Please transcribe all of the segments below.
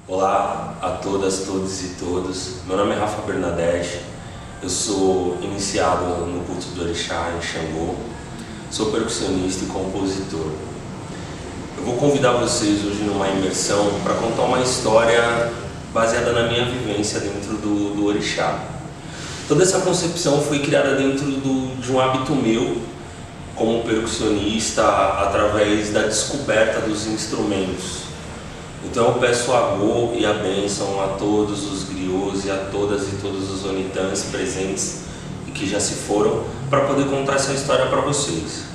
Olá a todas, todos e todos. Meu nome é Rafa Bernadette. Eu sou iniciado no culto do Orixá em Xangô. Sou percussionista e compositor. Eu vou convidar vocês hoje numa imersão para contar uma história baseada na minha vivência dentro do Orixá. Toda essa concepção foi criada dentro de um hábito meu como percussionista através da descoberta dos instrumentos. Então eu peço a Go e a bênção a todos os griots e a todas e todos os onitãs presentes e que já se foram para poder contar essa história para vocês.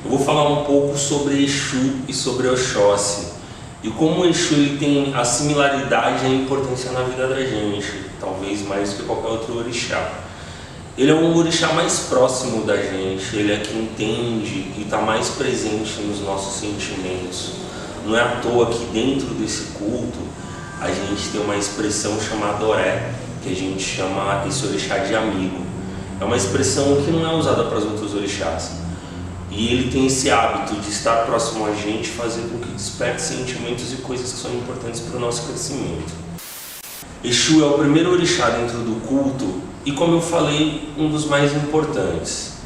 Eu vou falar um pouco sobre Exu e sobre Oxóssi e como o Exu ele tem a similaridade e a importância na vida da gente, talvez mais que qualquer outro orixá. Ele é um orixá mais próximo da gente, ele é que entende e está mais presente nos nossos sentimentos. Não é à toa que dentro desse culto a gente tem uma expressão chamada Oré, que a gente chama esse orixá de amigo. É uma expressão que não é usada para os outros orixás. E ele tem esse hábito de estar próximo a gente, fazer com que desperte sentimentos e coisas que são importantes para o nosso crescimento. Exu é o primeiro orixá dentro do culto e, como eu falei, um dos mais importantes.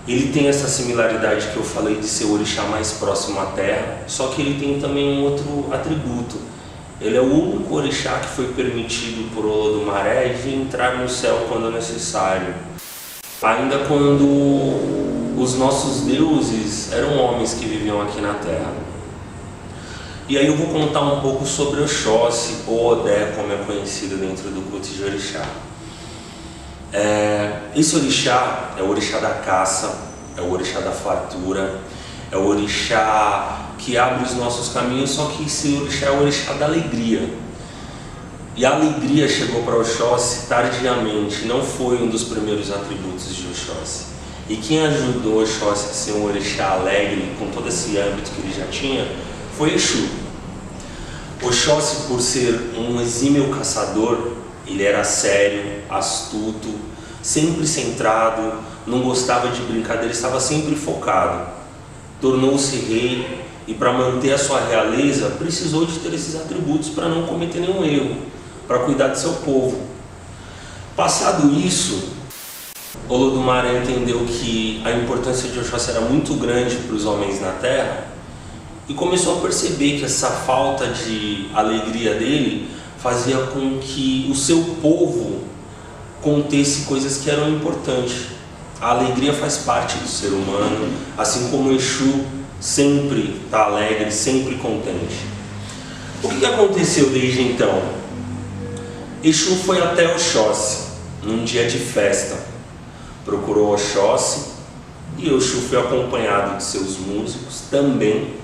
Ele tem essa similaridade que eu falei de ser o orixá mais próximo à terra, só que ele tem também um outro atributo. Ele é o único orixá que foi permitido por Olodumaré de entrar no céu quando necessário. Ainda quando os nossos deuses eram homens que viviam aqui na terra. E aí eu vou contar um pouco sobre Oxóssi, ou Odé, como é conhecido dentro do culto de orixá. Esse orixá é o orixá da caça, é o orixá da fartura, é o orixá que abre os nossos caminhos, só que esse orixá é o orixá da alegria. E a alegria chegou para Oxóssi tardiamente, não foi um dos primeiros atributos de Oxóssi. E quem ajudou Oxóssi a ser um orixá alegre, com todo esse âmbito que ele já tinha, foi Exu. Oxóssi, por ser um exímio caçador, ele era sério, astuto, sempre centrado, não gostava de brincadeira, estava sempre focado. Tornou-se rei e, para manter a sua realeza, precisou de ter esses atributos para não cometer nenhum erro, para cuidar de seu povo. Passado isso, Olodumaré entendeu que a importância de Oxóssi era muito grande para os homens na terra e começou a perceber que essa falta de alegria dele fazia com que o seu povo contesse coisas que eram importantes. A alegria faz parte do ser humano, assim como o Exu sempre está alegre, sempre contente. O que aconteceu desde então? Exu foi até Oxóssi, num dia de festa. Procurou Oxóssi e Exu foi acompanhado de seus músicos também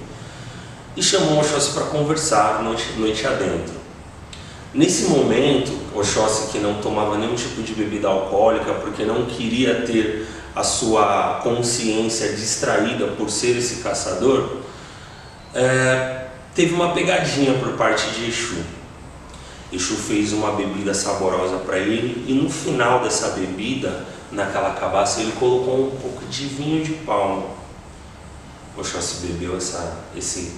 e chamou Oxóssi para conversar noite adentro. Nesse momento, Oxóssi, que não tomava nenhum tipo de bebida alcoólica porque não queria ter a sua consciência distraída por ser esse caçador, teve uma pegadinha por parte de Exu. Exu fez uma bebida saborosa para ele e no final dessa bebida, naquela cabaça, ele colocou um pouco de vinho de palma. Oxóssi bebeu esse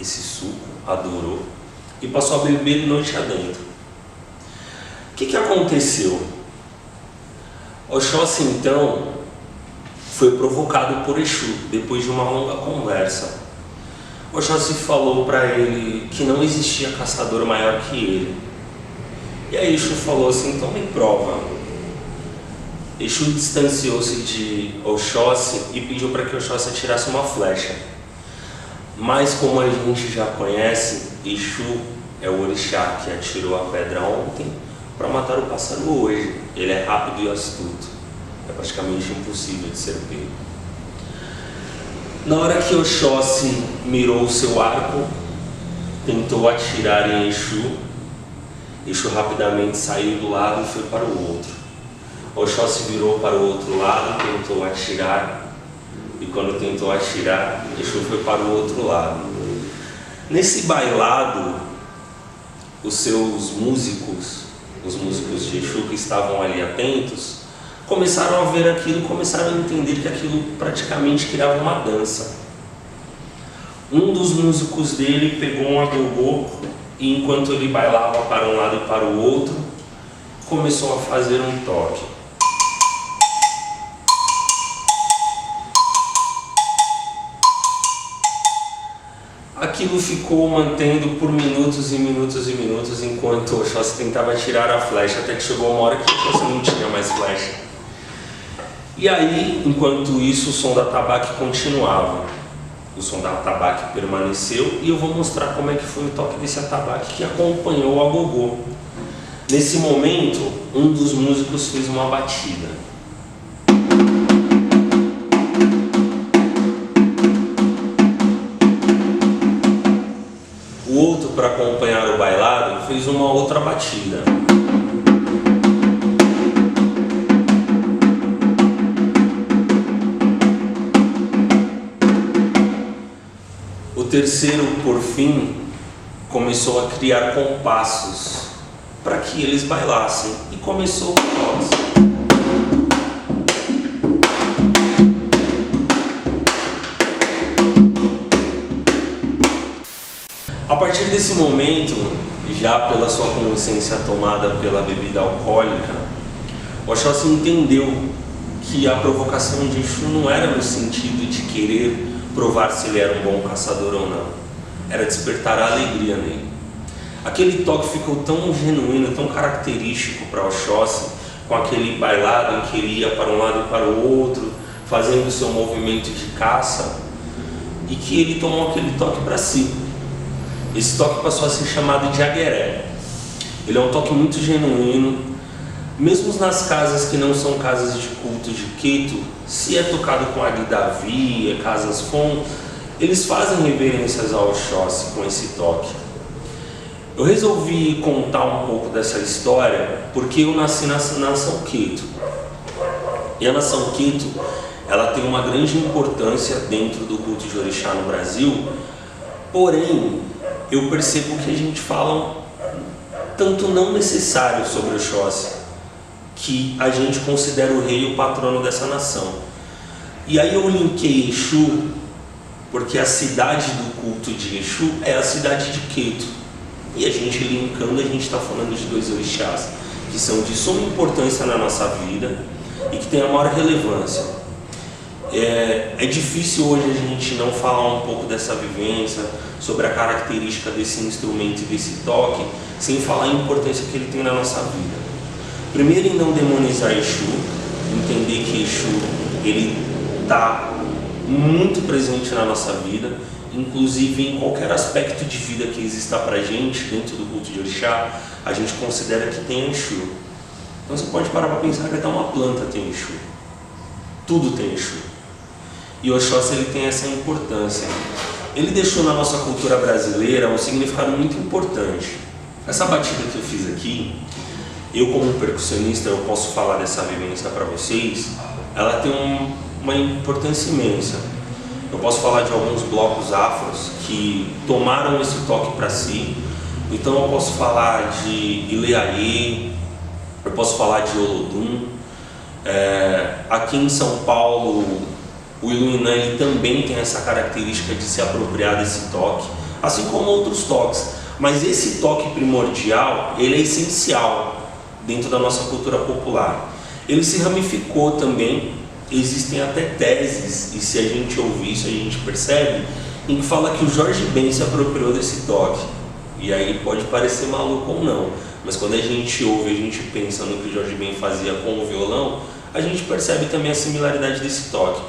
suco, adorou e passou a beber noite adentro. O que aconteceu? Oxóssi então foi provocado por Exu depois de uma longa conversa. Oxóssi falou para ele que não existia caçador maior que ele. E aí Exu falou assim: então me prova. Exu distanciou-se de Oxóssi e pediu para que Oxóssi atirasse uma flecha. Mas como a gente já conhece, Exu é o orixá que atirou a pedra ontem para matar o pássaro hoje. Ele é rápido e astuto. É praticamente impossível de ser pego. Na hora que Oxóssi mirou o seu arco, tentou atirar em Exu. Exu rapidamente saiu do lado e foi para o outro. Oxóssi virou para o outro lado, tentou atirar. E quando tentou atirar, Exu foi para o outro lado. Nesse bailado, os seus músicos, os músicos de Exu que estavam ali atentos, começaram a ver aquilo, começaram a entender que aquilo praticamente criava uma dança. Um dos músicos dele pegou um agogô e enquanto ele bailava para um lado e para o outro, começou a fazer um toque. Aquilo ficou mantendo por minutos e minutos e minutos, enquanto o Oxóssi tentava tirar a flecha, até que chegou uma hora que o Oxóssi não tinha mais flecha. E aí, enquanto isso, o som da atabaque continuava. O som da atabaque permaneceu e eu vou mostrar como é que foi o toque desse atabaque que acompanhou o agogô. Nesse momento, um dos músicos fez uma batida. O outro, para acompanhar o bailado, fez uma outra batida. O terceiro, por fim, começou a criar compassos para que eles bailassem e começou o toque. A partir desse momento, já pela sua consciência tomada pela bebida alcoólica, o Oxóssi entendeu que a provocação de Exu não era no sentido de querer provar se ele era um bom caçador ou não, era despertar a alegria nele. Aquele toque ficou tão genuíno, tão característico para o Oxóssi, com aquele bailado em que ele ia para um lado e para o outro, fazendo o seu movimento de caça, e que ele tomou aquele toque para si. Esse toque passou a ser chamado de agueré. Ele é um toque muito genuíno, mesmo nas casas que não são casas de culto de Queto, se é tocado com Agdavi, casas Fon, eles fazem reverências ao Oxóssi com esse toque. Eu resolvi contar um pouco dessa história porque eu nasci na nação Queto. E a nação Queto, ela tem uma grande importância dentro do culto de Orixá no Brasil, porém, eu percebo que a gente fala tanto não necessário sobre o Oxóssi, que a gente considera o rei o patrono dessa nação. E aí eu linkei Exu, porque a cidade do culto de Exu é a cidade de Queto. E a gente linkando, a gente está falando de dois orixás, que são de suma importância na nossa vida e que têm a maior relevância. É difícil hoje a gente não falar um pouco dessa vivência, sobre a característica desse instrumento e desse toque, sem falar a importância que ele tem na nossa vida. Primeiro, em não demonizar Exu, entender que Exu ele está muito presente na nossa vida, inclusive em qualquer aspecto de vida que exista pra gente dentro do culto de Orixá, a gente considera que tem Exu. Então você pode parar para pensar que até uma planta tem Exu, tudo tem Exu. E o Oxóssi ele tem essa importância. Ele deixou na nossa cultura brasileira um significado muito importante. Essa batida que eu fiz aqui, eu como percussionista, eu posso falar dessa vivência para vocês, ela tem uma importância imensa. Eu posso falar de alguns blocos afros que tomaram esse toque para si. Então eu posso falar de Ileaê, eu posso falar de Olodum. Aqui em São Paulo, o Iluinã ele também tem essa característica de se apropriar desse toque, assim como outros toques. Mas esse toque primordial, ele é essencial dentro da nossa cultura popular. Ele se ramificou também, existem até teses, e se a gente ouvir isso a gente percebe, em que fala que o Jorge Ben se apropriou desse toque. E aí pode parecer maluco ou não, mas quando a gente ouve, a gente pensa no que o Jorge Ben fazia com o violão, a gente percebe também a similaridade desse toque.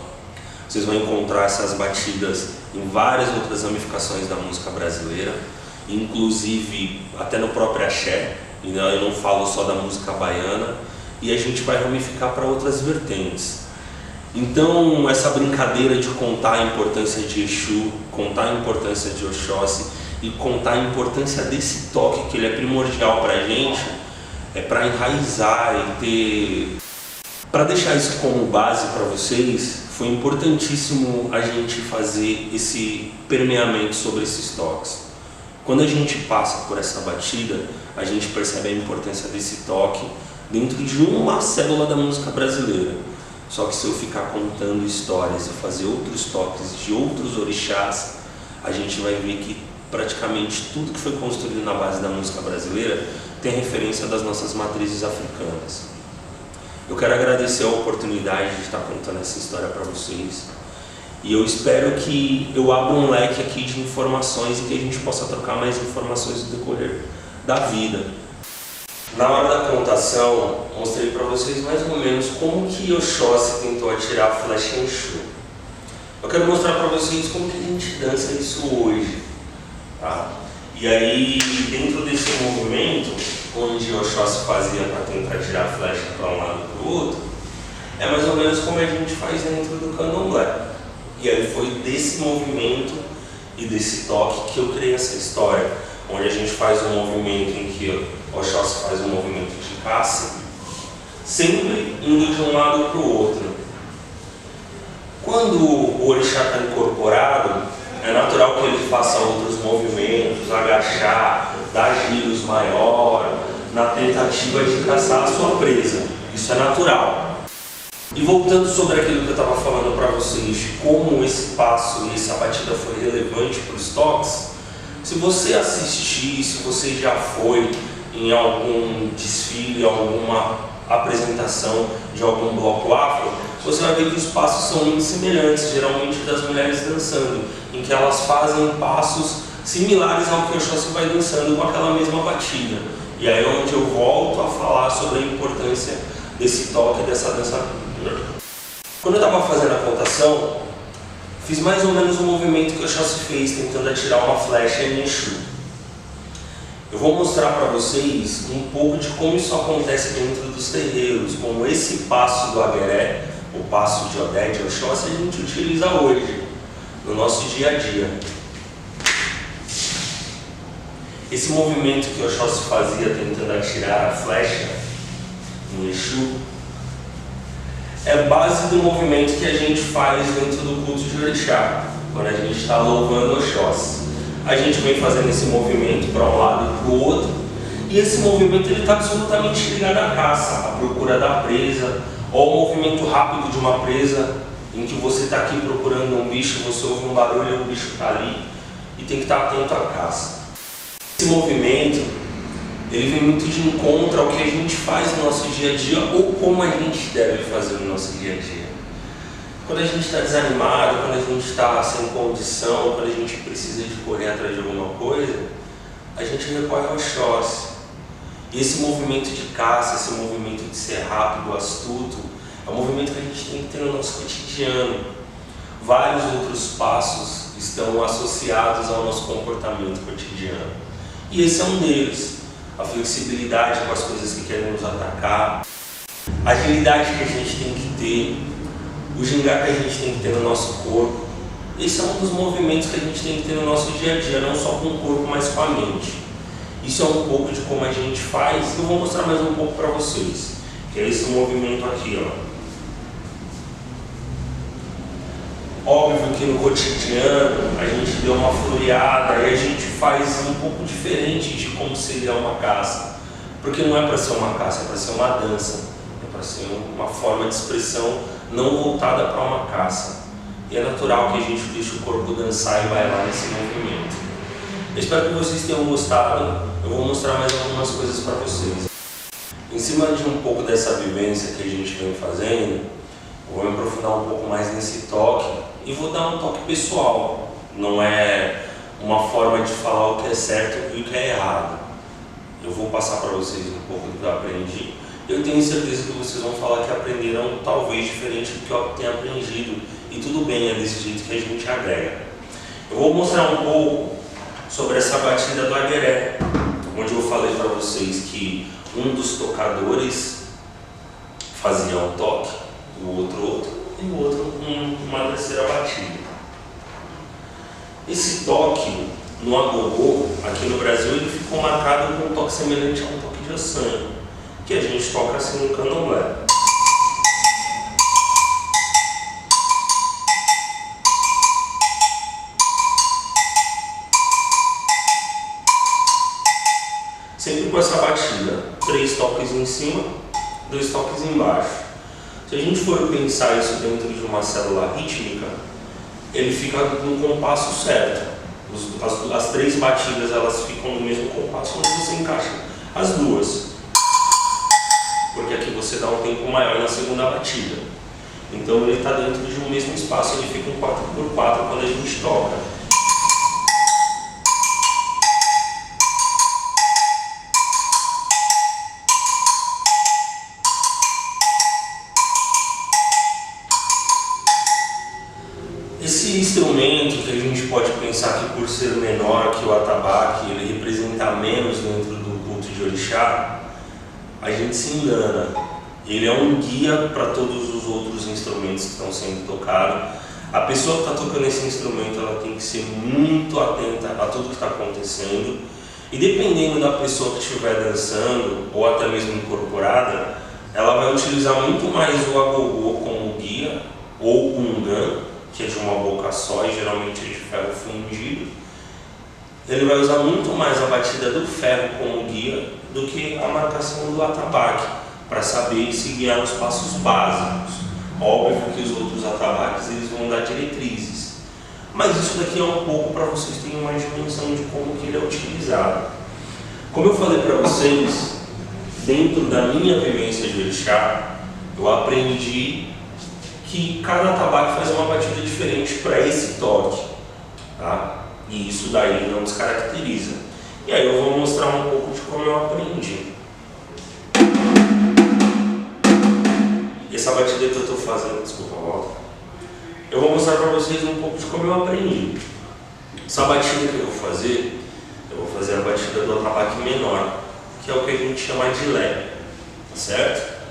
Vocês vão encontrar essas batidas em várias outras ramificações da música brasileira, inclusive até no próprio axé, eu não falo só da música baiana, e a gente vai ramificar para outras vertentes. Então essa brincadeira de contar a importância de Exu, contar a importância de Oxóssi e contar a importância desse toque, que ele é primordial para a gente, é para enraizar e ter... Para deixar isso como base para vocês, foi importantíssimo a gente fazer esse permeamento sobre esses toques. Quando a gente passa por essa batida, a gente percebe a importância desse toque dentro de uma célula da música brasileira. Só que se eu ficar contando histórias e fazer outros toques de outros orixás, a gente vai ver que praticamente tudo que foi construído na base da música brasileira tem referência das nossas matrizes africanas. Eu quero agradecer a oportunidade de estar contando essa história para vocês e eu espero que eu abra um leque aqui de informações e que a gente possa trocar mais informações no decorrer da vida. Na hora da contação, mostrei para vocês mais ou menos como que Oxóssi tentou atirar a flecha em Exu. Eu quero mostrar para vocês como que a gente dança isso hoje, tá? E aí, dentro desse movimento, onde Oxóssi fazia para tentar tirar a flecha para um lado e para o outro, é mais ou menos como a gente faz dentro do candomblé. E aí foi desse movimento e desse toque que eu criei essa história, onde a gente faz um movimento em que Oxóssi faz um movimento de caça, sempre indo de um lado para o outro. Quando o orixá está incorporado, é natural que ele faça outros movimentos, agachar, dar giros maior, na tentativa de caçar a sua presa. Isso é natural. E voltando sobre aquilo que eu estava falando para vocês, como esse passo e essa batida foi relevante para os toques, se você assistir, se você já foi em algum desfile, alguma apresentação de algum bloco afro, você vai ver que os passos são muito semelhantes, geralmente das mulheres dançando, em que elas fazem passos similares ao que o Oxóssi vai dançando com aquela mesma batida. E aí é onde eu volto a falar sobre a importância desse toque, dessa dança. Quando eu estava fazendo a contação, fiz mais ou menos o movimento que o Oxóssi fez, tentando atirar uma flecha em Exu. Eu vou mostrar para vocês um pouco de como isso acontece dentro dos terreiros, como esse passo do Agueré, o passo de Odé, de Oxóssi, a gente utiliza hoje, no nosso dia a dia. Esse movimento que Oxóssi fazia tentando atirar a flecha no Exu é base do movimento que a gente faz dentro do culto de Orixá, quando a gente está louvando Oxóssi. A gente vem fazendo esse movimento para um lado e para o outro, e esse movimento está absolutamente ligado à caça, à procura da presa, ou ao movimento rápido de uma presa, em que você está aqui procurando um bicho, você ouve um barulho e o bicho está ali, e tem que estar atento à caça. Esse movimento, ele vem muito de encontro ao que a gente faz no nosso dia a dia, ou como a gente deve fazer no nosso dia a dia. Quando a gente está desanimado, quando a gente está sem condição, quando a gente precisa de correr atrás de alguma coisa, a gente recorre ao Oxóssi. E esse movimento de caça, esse movimento de ser rápido, astuto, é um movimento que a gente tem que ter no nosso cotidiano. Vários outros passos estão associados ao nosso comportamento cotidiano. E esse é um deles. A flexibilidade com as coisas que querem nos atacar, a agilidade que a gente tem que ter, o gingar que a gente tem que ter no nosso corpo. Esse é um dos movimentos que a gente tem que ter no nosso dia a dia, não só com o corpo, mas com a mente. Isso é um pouco de como a gente faz, e eu vou mostrar mais um pouco para vocês, que é esse movimento aqui, ó. Óbvio que no cotidiano a gente deu uma floreada e a gente faz um pouco diferente de como seria uma caça, porque não é para ser uma caça, é para ser uma dança, é para ser uma forma de expressão não voltada para uma caça. E é natural que a gente deixe o corpo dançar e bailar nesse movimento. Eu espero que vocês tenham gostado. Eu vou mostrar mais algumas coisas para vocês. Em cima de um pouco dessa vivência que a gente vem fazendo, eu vou me aprofundar um pouco mais nesse toque e vou dar um toque pessoal. Não é uma forma de falar o que é certo e o que é errado. Eu vou passar para vocês um pouco do que eu aprendi. Eu tenho certeza que vocês vão falar que aprenderam talvez diferente do que eu tenho aprendido. E tudo bem, é desse jeito que a gente agrega. Eu vou mostrar um pouco sobre essa batida do Agueré, onde eu falei para vocês que um dos tocadores fazia um toque, o outro e o outro uma terceira batida. Esse toque no agogô, aqui no Brasil, ele ficou marcado com um toque semelhante a um toque de ossanho, que a gente toca assim no candomblé. Sempre com essa batida, 3 toques em cima, 2 toques embaixo. Se a gente for pensar isso dentro de uma célula rítmica, ele fica no compasso certo. As as 3 batidas elas ficam no mesmo compasso, onde você encaixa as duas. Porque aqui você dá um tempo maior na segunda batida. Então ele está dentro de um mesmo espaço, ele fica um 4x4 quando a gente toca. Esse instrumento, que a gente pode pensar que por ser menor que o atabaque, ele representa menos dentro do culto de orixá, a gente se engana. Ele é um guia para todos os outros instrumentos que estão sendo tocados. A pessoa que está tocando esse instrumento, ela tem que ser muito atenta a tudo que está acontecendo. E dependendo da pessoa que estiver dançando, ou até mesmo incorporada, ela vai utilizar muito mais o agogô como guia, ou o ungan, que é de uma boca só e geralmente é de ferro fundido. Ele vai usar muito mais a batida do ferro como guia do que a marcação do atabaque, para saber se guiar nos passos básicos. Óbvio que os outros atabaques eles vão dar diretrizes, mas isso daqui é um pouco para vocês terem uma dimensão de como que ele é utilizado. Como eu falei para vocês, dentro da minha vivência de orixá, eu aprendi que cada atabaque faz uma batida diferente para esse toque, tá? E isso daí não descaracteriza. E aí eu vou mostrar um pouco de como eu aprendi. Essa batida que eu estou fazendo, desculpa, volta. Eu vou mostrar para vocês um pouco de como eu aprendi. Essa batida que eu vou fazer a batida do atabaque menor, que é o que a gente chama de Lé, tá certo?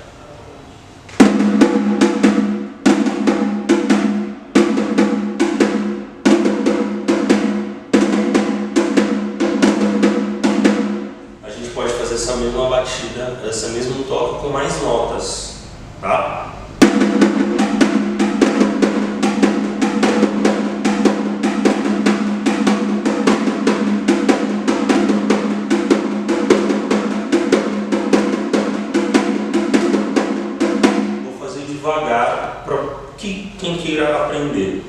Essa mesma batida, esse mesmo toque com mais notas, tá? Vou fazer devagar para quem queira aprender.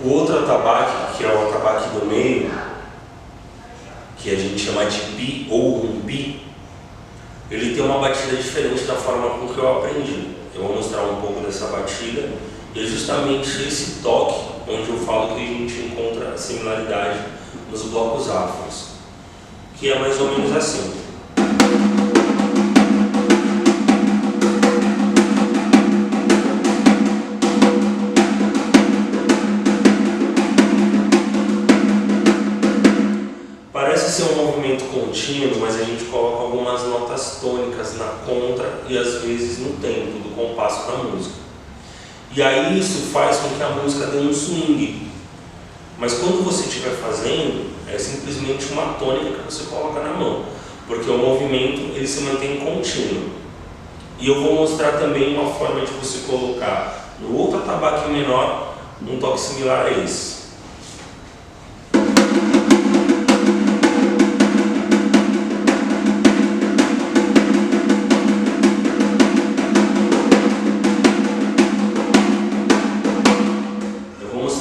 O outro atabaque, que é o atabaque do meio, que a gente chama de pi ou rumbi, ele tem uma batida diferente da forma com que eu aprendi. Eu vou mostrar um pouco dessa batida e é justamente esse toque onde eu falo que a gente encontra a similaridade nos blocos afros, que é mais ou menos assim. Parece ser um movimento contínuo, mas a gente coloca algumas notas tônicas na contra e às vezes no tempo do compasso da música. E aí isso faz com que a música dê um swing. Mas quando você estiver fazendo, é simplesmente uma tônica que você coloca na mão, porque o movimento ele se mantém contínuo. E eu vou mostrar também uma forma de você colocar no outro atabaque menor um toque similar a esse.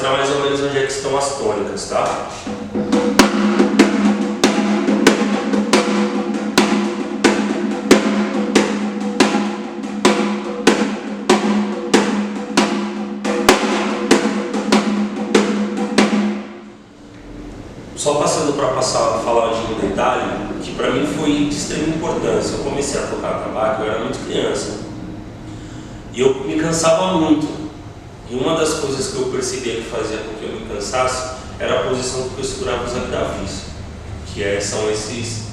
Mais ou menos onde é que estão as tônicas, tá? Só passando para falar de um detalhe que para mim foi de extrema importância. Eu comecei a tocar atabaque, eu era muito criança e eu me cansava muito. E uma das coisas que eu percebia que fazia com que eu me cansasse era a posição que eu segurava os agraves, que são esses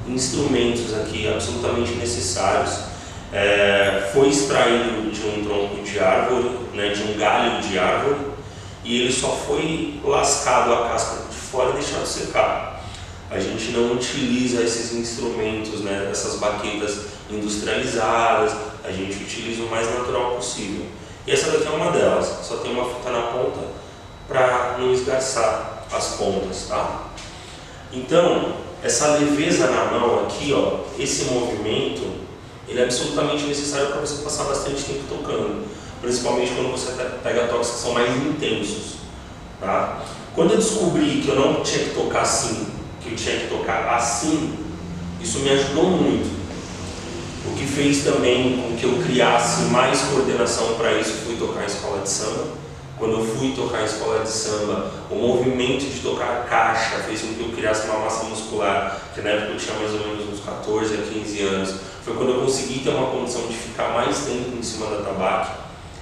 instrumentos aqui absolutamente necessários. Foi extraído de um tronco de árvore, né, de um galho de árvore, e ele só foi lascado a casca de fora e deixado secar. A gente não utiliza esses instrumentos, né, essas baquetas industrializadas, a gente utiliza o mais natural possível. E essa daqui é uma delas, só tem uma fita na ponta para não esgarçar as pontas, tá? Então, essa leveza na mão aqui, ó, esse movimento, ele é absolutamente necessário para você passar bastante tempo tocando, principalmente quando você pega toques que são mais intensos, tá? Quando eu descobri que eu não tinha que tocar assim, que eu tinha que tocar assim, isso me ajudou muito. O que fez também com que eu criasse mais coordenação para isso foi tocar em escola de samba. Quando eu fui tocar em escola de samba, o movimento de tocar a caixa fez com que eu criasse uma massa muscular, que na época eu tinha mais ou menos uns 14 a 15 anos. Foi quando eu consegui ter uma condição de ficar mais tempo em cima da tabaque.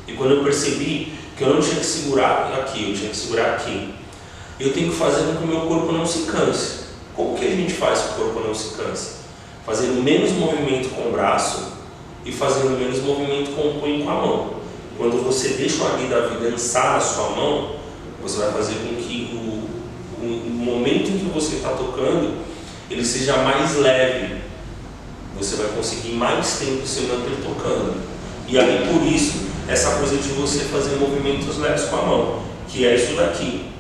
E quando eu percebi que eu não tinha que segurar aqui, eu tinha que segurar aqui. Eu tenho que fazer com que o meu corpo não se canse. Como que a gente faz para que o corpo não se canse? Fazendo menos movimento com o braço e fazendo menos movimento com o punho e com a mão. Quando você deixa o Agui-Davi dançar na sua mão, você vai fazer com que o momento em que você está tocando, ele seja mais leve. Você vai conseguir mais tempo se manter tocando. E aí, por isso, essa coisa de você fazer movimentos leves com a mão, que é isso daqui.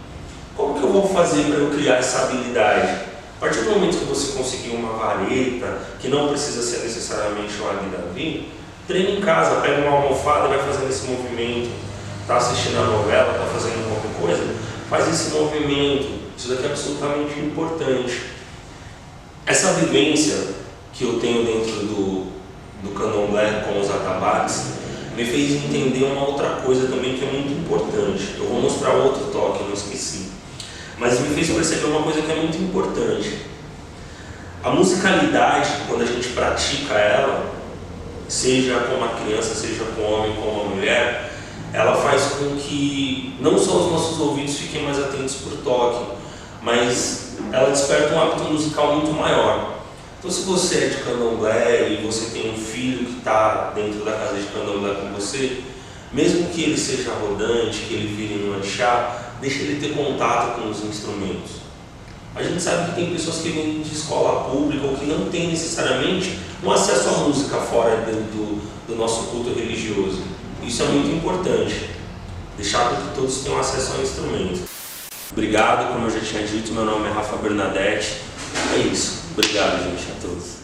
Como que eu vou fazer para eu criar essa habilidade? A partir do momento que você conseguir uma vareta, que não precisa ser necessariamente um Agui-Davi, treina em casa, pega uma almofada e vai fazendo esse movimento. Está assistindo a novela, está fazendo qualquer coisa, faz esse movimento. Isso daqui é absolutamente importante. Essa vivência que eu tenho dentro do candomblé com os atabaques me fez entender uma outra coisa também que é muito importante. Eu vou mostrar outro toque, eu não esqueci. Mas me fez perceber uma coisa que é muito importante. A musicalidade, quando a gente pratica ela, seja com uma criança, seja com um homem, com uma mulher, ela faz com que não só os nossos ouvidos fiquem mais atentos para o toque, mas ela desperta um hábito musical muito maior. Então, se você é de candomblé e você tem um filho que está dentro da casa de candomblé com você, mesmo que ele seja rodante, que ele vire um orixá, deixa ele ter contato com os instrumentos. A gente sabe que tem pessoas que vêm de escola pública ou que não têm necessariamente um acesso à música fora do nosso culto religioso. Isso é muito importante, deixar com que todos tenham acesso ao instrumento. Obrigado, como eu já tinha dito, meu nome é Rafa Bernadette. É isso. Obrigado, gente, a todos.